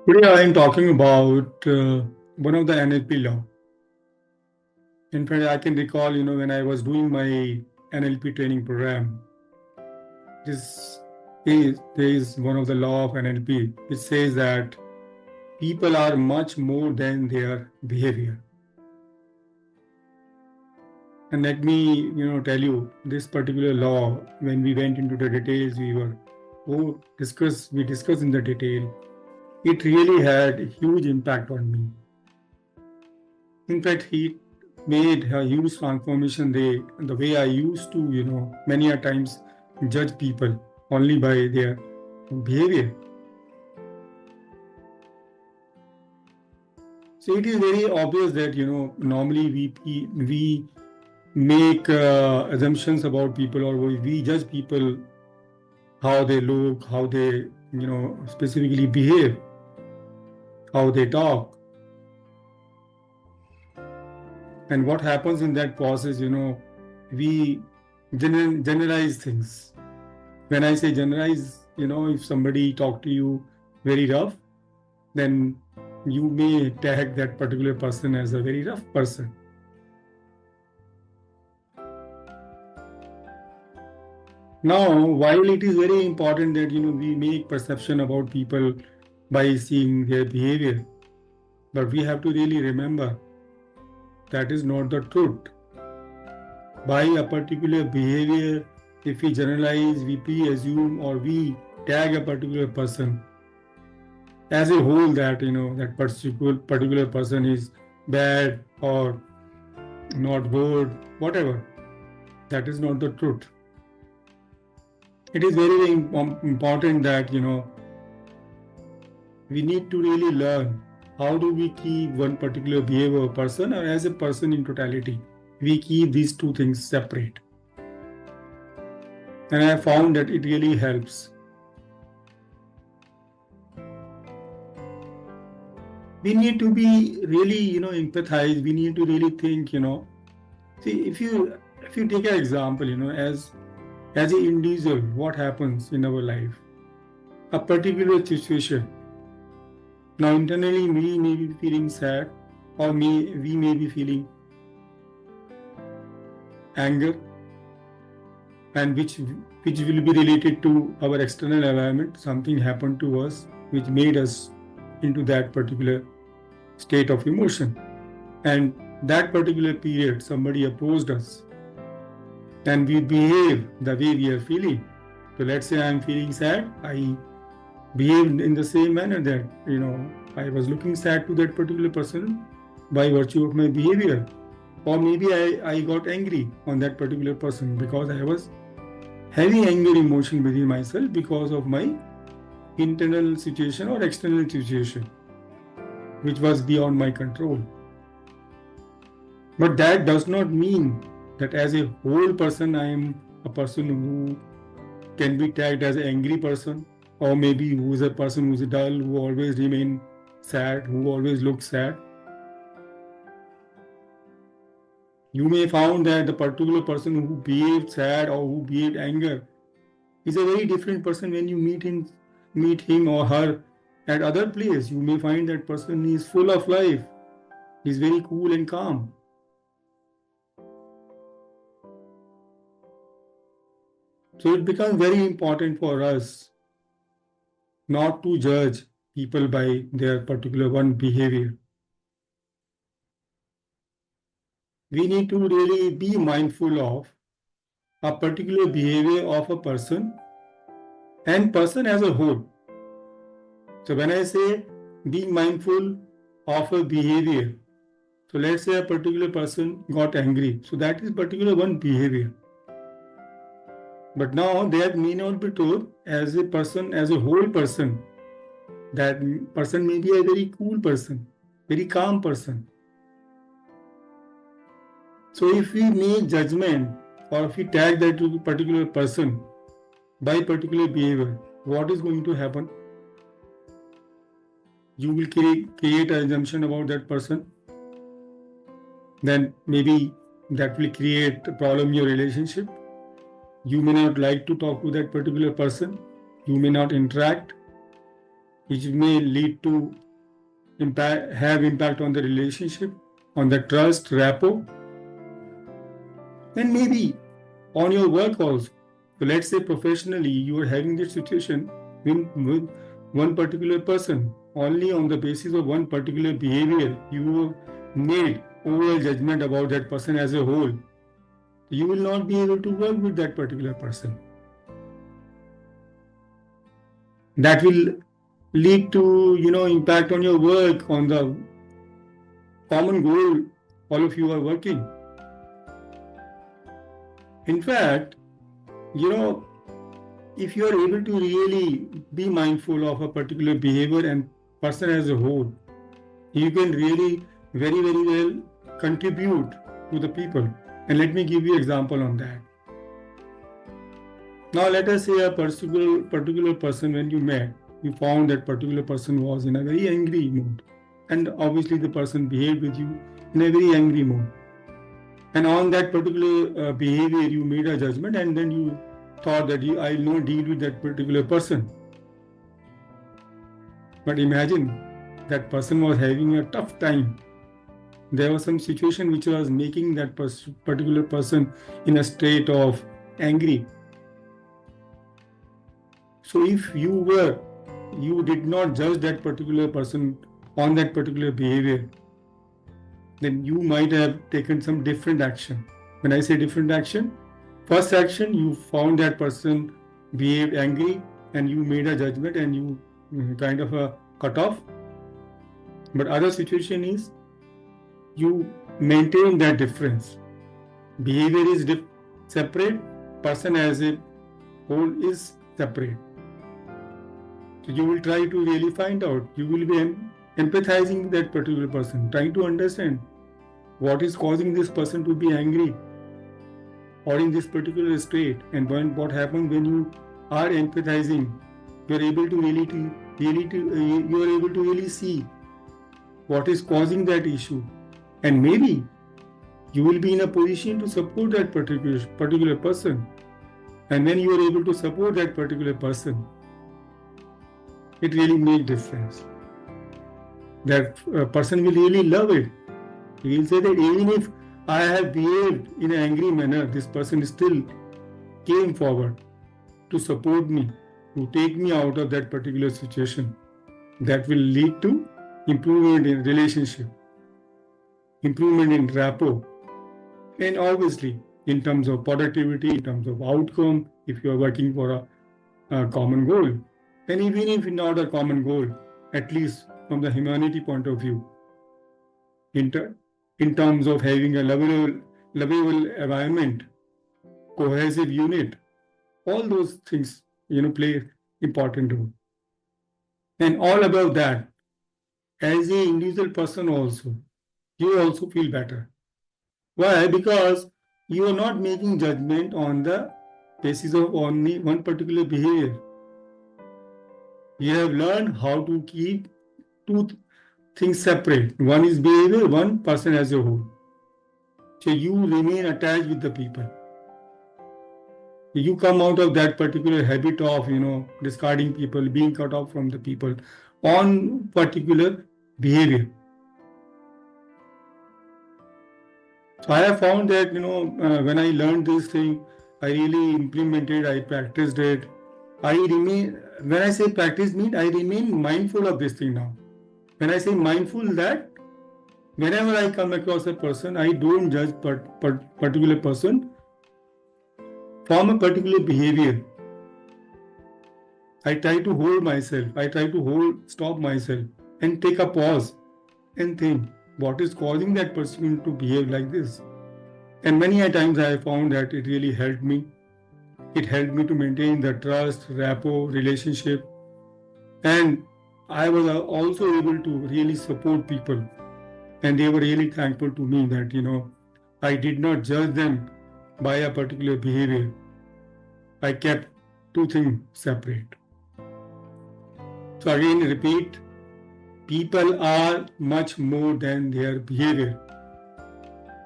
Today I am talking about one of the NLP law. In fact, I can recall, when I was doing my NLP training program, this there is one of the law of NLP which says that people are much more than their behavior. And let me, tell you this particular law. When we went into the details, we discussed in the detail. It really had a huge impact on me. In fact, he made a huge transformation the way I used to, many a times judge people only by their behavior. So it is very obvious that, normally we make assumptions about people, or we judge people how they look, how they, specifically behave, how they talk. And what happens in that process, we generalize things. When I say generalize, if somebody talk to you very rough, then you may tag that particular person as a very rough person. Now, while it is very important that we make perception about people by seeing their behavior, but we have to really remember that is not the truth. By a particular behavior, if we generalize, we assume, or we tag a particular person as a whole, that that particular person is bad or not good, whatever, that is not the truth. It is very, very important that we need to really learn how do we keep one particular behavior person, or as a person in totality, we keep these two things separate. And I found that it really helps. We need to be really, empathize. We need to really think, see, if you take an example, as an individual, what happens in our life, a particular situation. Now internally we may be feeling sad, or we may be feeling anger, and which will be related to our external environment. Something happened to us which made us into that particular state of emotion, and that particular period somebody approached us and we behave the way we are feeling. So let's say I am feeling sad, I behaved in the same manner that I was looking sad to that particular person by virtue of my behavior. Or maybe I got angry on that particular person because I was having anger emotion within myself because of my internal situation or external situation, which was beyond my control. But that does not mean that as a whole person I am a person who can be tagged as an angry person, or maybe who is a person who is dull, who always remain sad, who always looks sad. You may found that the particular person who behaved sad or who behaved anger is a very different person when you meet him or her at other place. You may find that person is full of life. He's very cool and calm. So it becomes very important for us not to judge people by their particular one behavior. We need to really be mindful of a particular behavior of a person and person as a whole. So when I say being mindful of a behavior, so let's say a particular person got angry. So that is particular one behavior. But now that may not be true as a person, as a whole person. That person may be a very cool person, very calm person. So if we make judgment, or if we tag that particular person by particular behavior, what is going to happen? You will create an assumption about that person. Then maybe that will create a problem in your relationship. You may not like to talk to that particular person. You may not interact. which may lead to have impact on the relationship, on the trust, rapport, and maybe on your work also. So let's say professionally you are having this situation with one particular person. Only on the basis of one particular behavior you made overall judgment about that person as a whole. You will not be able to work with that particular person. That will lead to impact on your work, on the common goal all of you are working. In fact, if you are able to really be mindful of a particular behavior and person as a whole, you can really very, very well contribute to the people. And let me give you an example on that. Now, let us say a particular person, when you met, you found that particular person was in a very angry mood. And obviously the person behaved with you in a very angry mood. And on that particular behavior, you made a judgment, and then you thought that I'll not deal with that particular person. But imagine that person was having a tough time. There was some situation which was making that particular person in a state of angry. So if you did not judge that particular person on that particular behavior, then you might have taken some different action. When I say different action, first action, you found that person behaved angry and you made a judgment and you kind of cut off. But other situation is you maintain that difference. Behavior is separate, person as a whole is separate. So you will try to really find out. You will be empathizing with that particular person, trying to understand what is causing this person to be angry or in this particular state, and what happens when you are empathizing. You are able to really see what is causing that issue, and maybe you will be in a position to support that particular person. And when you are able to support that particular person, it really makes difference. That person will really love it. He will say that even if I have behaved in an angry manner, this person still came forward to support me, to take me out of that particular situation. That will lead to improvement in relationship, improvement in rapport, and obviously in terms of productivity, in terms of outcome, if you are working for a common goal. And even if not a common goal, at least from the humanity point of view, in terms of having a lovable environment, cohesive unit, all those things play important role. And all about that, as an individual person also, you also feel better. Why? Because you are not making judgment on the basis of only one particular behavior. You have learned how to keep two things separate. One is behavior, one person as a whole. So you remain attached with the people. You come out of that particular habit of discarding people, being cut off from the people on particular behavior. So I have found that when I learned this thing, I really implemented, I practiced it. When I say practice means I remain mindful of this thing now. When I say mindful, that whenever I come across a person, I don't judge particular person from a particular behavior. I try to hold myself. I try to stop myself and take a pause and think what is causing that person to behave like this. And many a times I have found that it really helped me. It helped me to maintain the trust, rapport, relationship. And I was also able to really support people. And they were really thankful to me that, I did not judge them by a particular behavior. I kept two things separate. So again, repeat, people are much more than their behavior.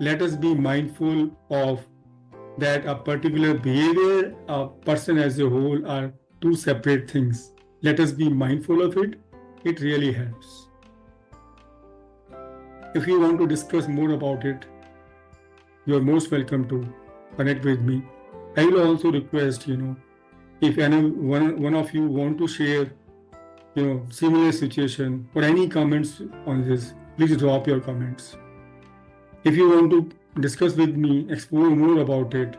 Let us be mindful of that a particular behavior, a person as a whole are two separate things. Let us be mindful of it it really helps. If you want to discuss more about it, you are most welcome to connect with me. I will also request, if one of you want to share, similar situation or any comments on this, please drop your comments. If you want to discuss with me, explore more about it,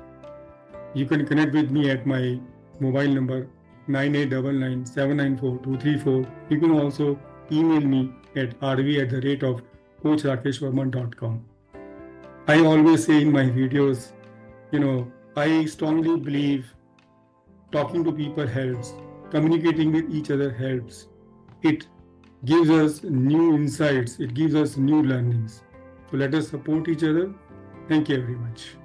you can connect with me at my mobile number 9899794234. You can also email me at rv@coachrakeshverma.com. I always say in my videos, I strongly believe talking to people helps, communicating with each other helps. It gives us new insights, it gives us new learnings. So let us support each other. Thank you very much.